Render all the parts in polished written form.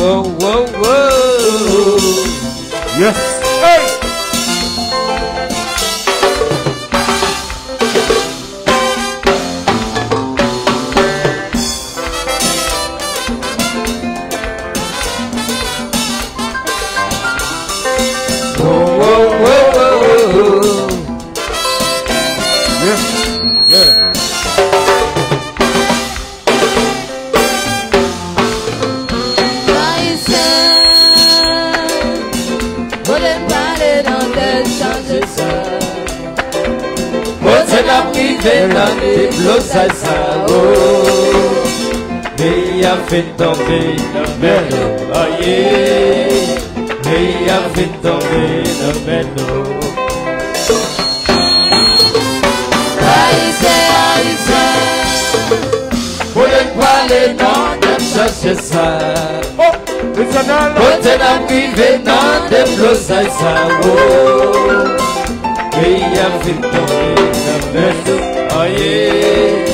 Whoa, whoa, whoa. Yes. Hey. Whoa, whoa, whoa, whoa. Yeah. Yeah. Des blocs à sa mais il a fait tomber la mer, aïe, mais il a fait tomber la mer. Pour le parler non, de chercher ça. Quand elle a privé dans des blocs à sa mais il a fait tomber la mer. Aïe,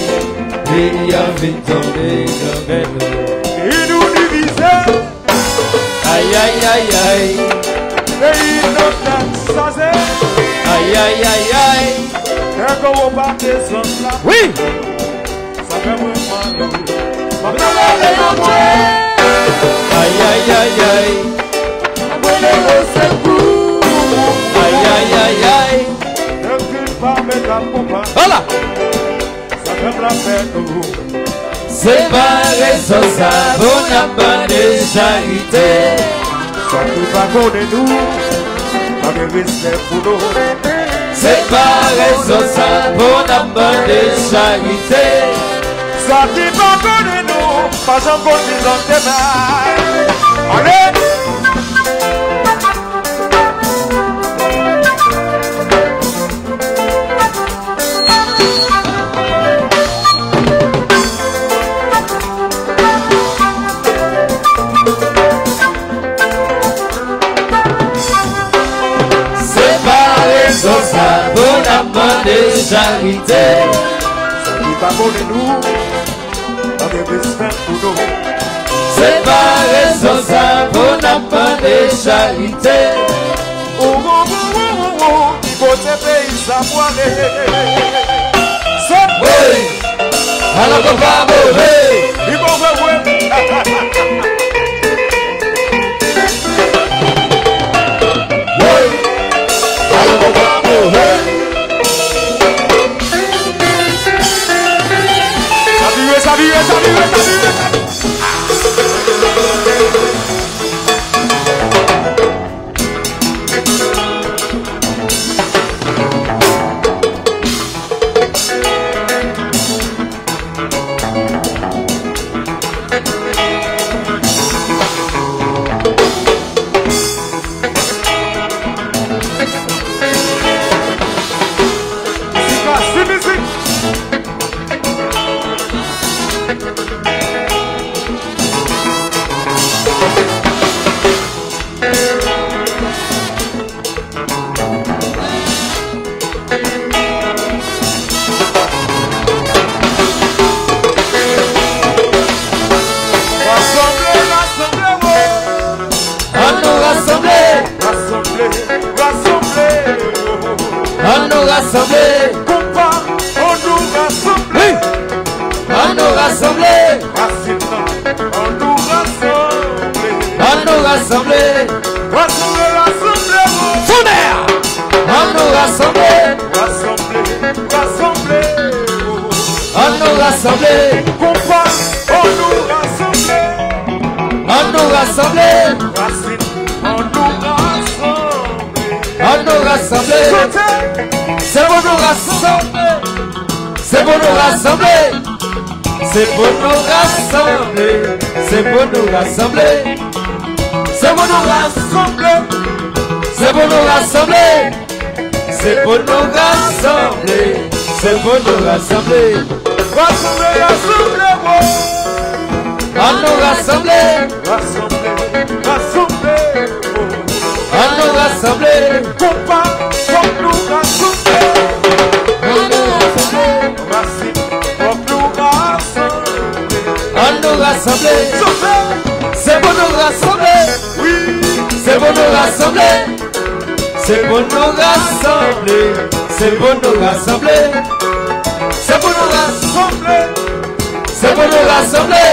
il a fait tomber le vélo. Il nous divisait. Aïe, aïe, aïe, aïe. Et il nous dansait. Aïe, aïe, aïe, aïe. Et quand on part des hommes là. Oui. Ça fait moins mal. Aïe, aïe, aïe, aïe. Aïe, aïe, aïe, aïe. Voilà. C'est pas raison ça, on n'a pas de charité. C'est pas raison ça, on n'a pas de charité. Ça qui va connaître nous, pas encore mis en tes mains. Allez! De charité, c'est pas raison ça, on n'a pas de charité. Oui, alors qu'on va mourir. rassembler, compas, on nous rassemble, oui, on nous rassembler, on nous rassemble, on nous rassembler, rassembler, rassembler, tonnerre, on nous rassembler, rassembler, rassembler, on nous rassembler, compas, on nous rassemble, on nous rassembler, on nous rassemble, on nous rassembler. C'est pour nous rassembler, c'est pour nous rassembler, c'est pour nous rassembler, c'est pour nous rassembler, c'est pour nous rassembler, c'est pour nous rassembler, c'est pour nous rassembler, c'est pour nous rassembler, rassembler, rassembler, on nous rassembler, rassembler, rassembler, on nous rassembler, compas, on nous rassemble. on nous rassembler, c'est pour nous rassembler. C'est pour nous rassembler. C'est pour nous rassembler. C'est pour nous rassembler. C'est pour nous rassembler. C'est pour nous rassembler.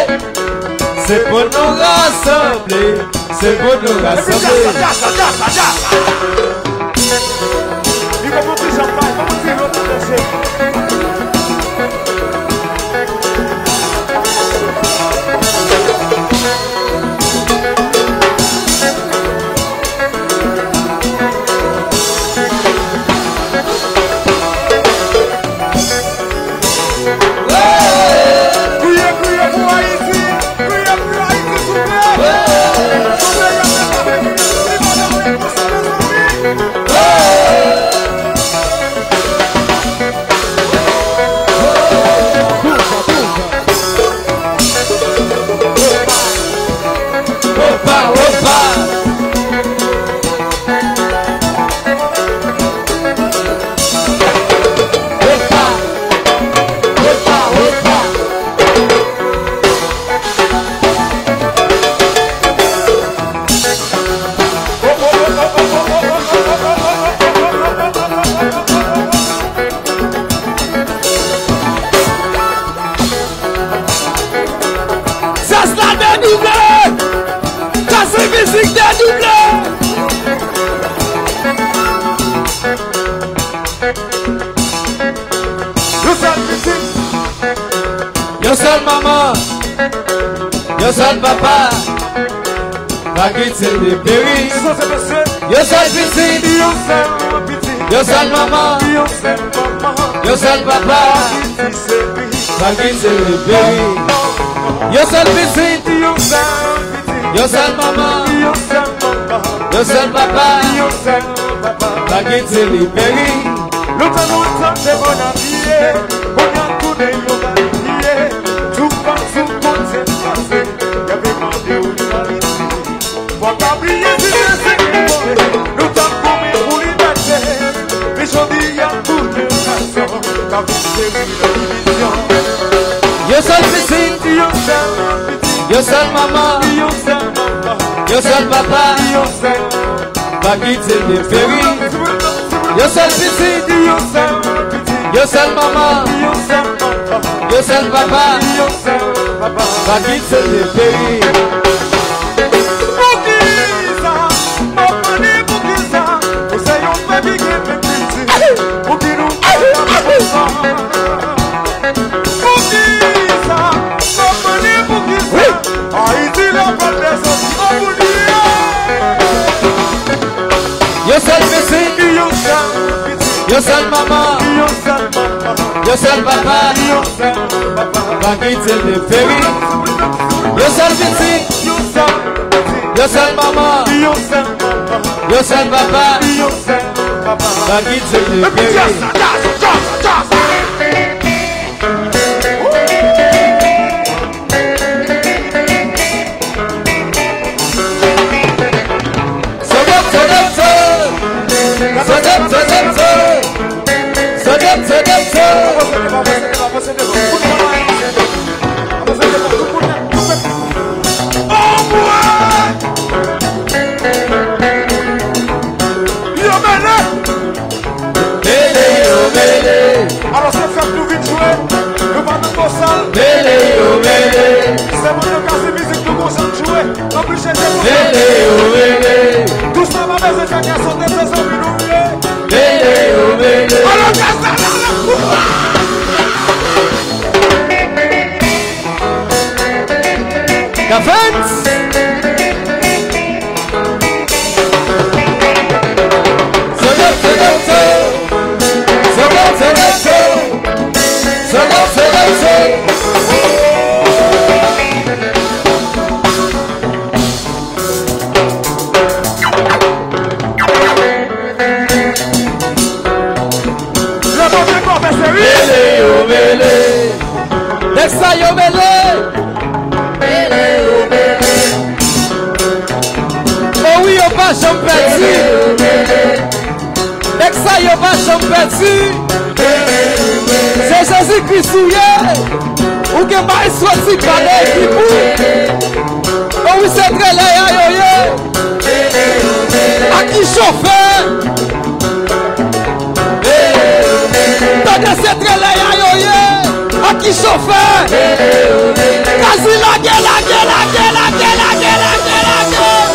C'est pour nous rassembler. C'est pour nous rassembler. Il va monter champagne, il va monter l'autre projet. Yo seul maman, yo seul papa, pas quitter les péris. Yo seul piscine, yo seul maman, yo seul papa, pas quitter les péris. Yo seul piscine, yo seul maman, yo seul papa, pas quitter les péris. Longtemps, c'est bon à pied, on a tout de l'humanité, tout passe, tout compte, c'est passé, il y avait demandé où l'humanité. Faut pas oublier si c'est mauvais, nous t'en commis pour liberté, mais j'en dis, il y a toutes les raisons, t'as vu c'est la division. Yo seul piscine, yo seul maman, yo seul papa, pas quitter les péris. Yo seul piscine, yo seul maman, yo seul papa, pas quitter les pays. Yo seul piscine, yo seul maman, yo seul papa, pas quitter les péris. Yo seul piscine, yo seul maman, yo seul papa, pas quitter les péris. Alors c'est ça que nous vite jouer, nous pas de bon sale. C'est mon occasion musique nous consomme jouer, non plus chez nous. Tout ça va faire des gens sont des personnes qui nous voulaient. Alors qu'à ça dans la cour. Café. Oh oui, on va champer dessus. Dès que ça, on va champer dessus. C'est Jésus-Christ souillé. Ou que maïs soit si calé qui boue. Oh oui, c'est très laid, à qui chauffeur? Tendez, c'est très laid, à qui chauffeur? Quasi la gueule, la gueule, la gueule, la gueule, la gueule, la gueule, la gueule.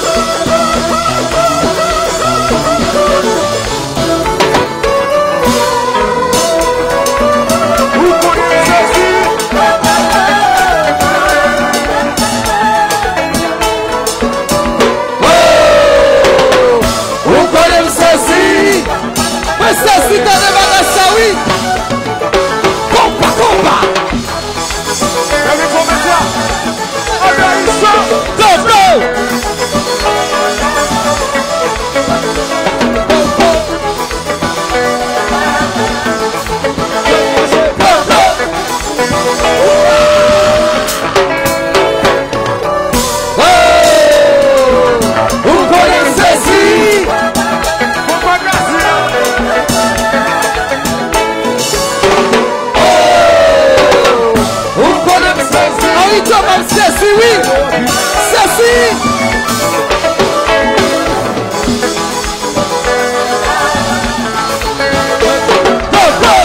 Ceci dans les bagages, oui. Compa, compa. Go, go. Ceci, oui. Ceci. Go, go.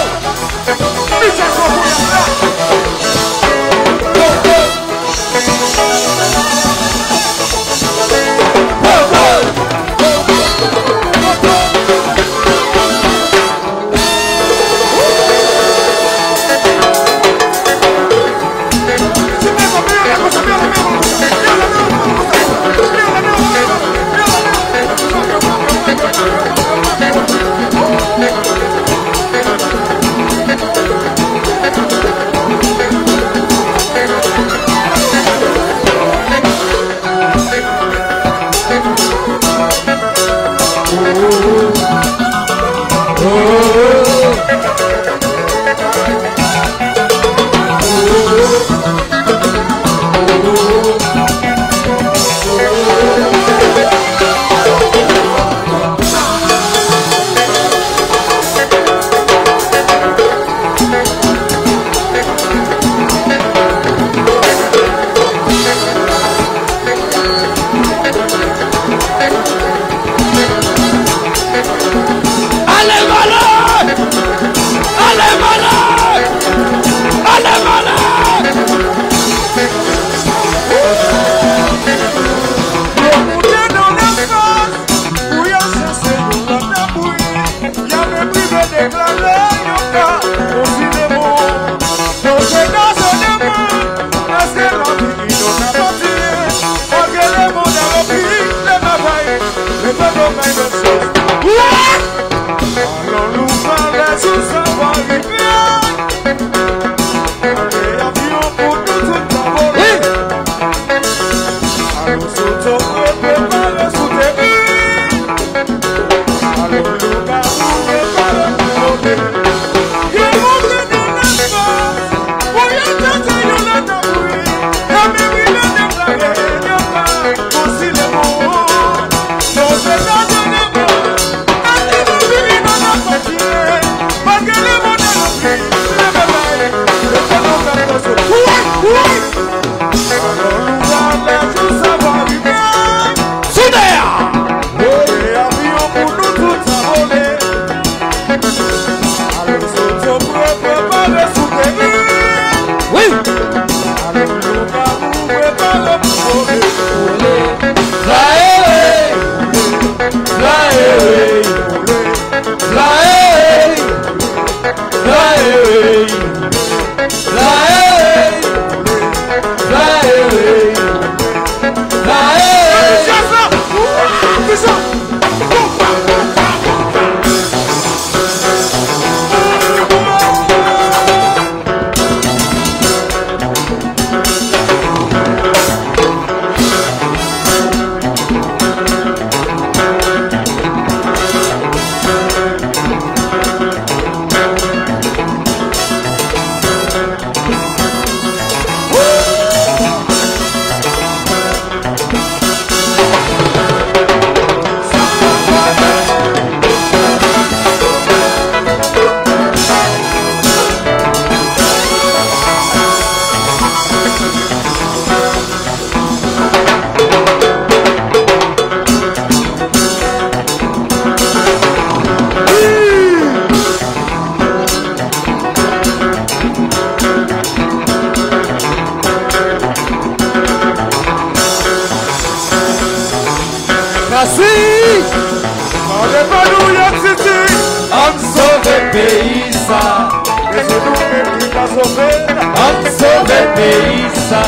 pas sauvé. On sauve pays ça.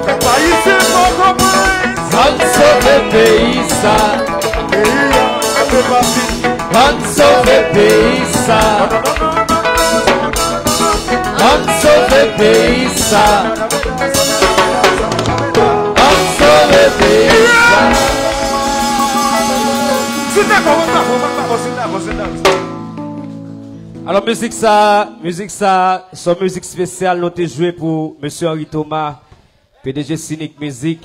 Pays c'est pas comme On sauve pays ça. pays, ça fait partie. On sauve pays ça. On sauve pays ça. On sauve pays ça. C'est d'accord, c'est d'accord. Alors musique ça, son musique spéciale nous avons joué pour Monsieur Henri Thomas, PDG Cynic Music.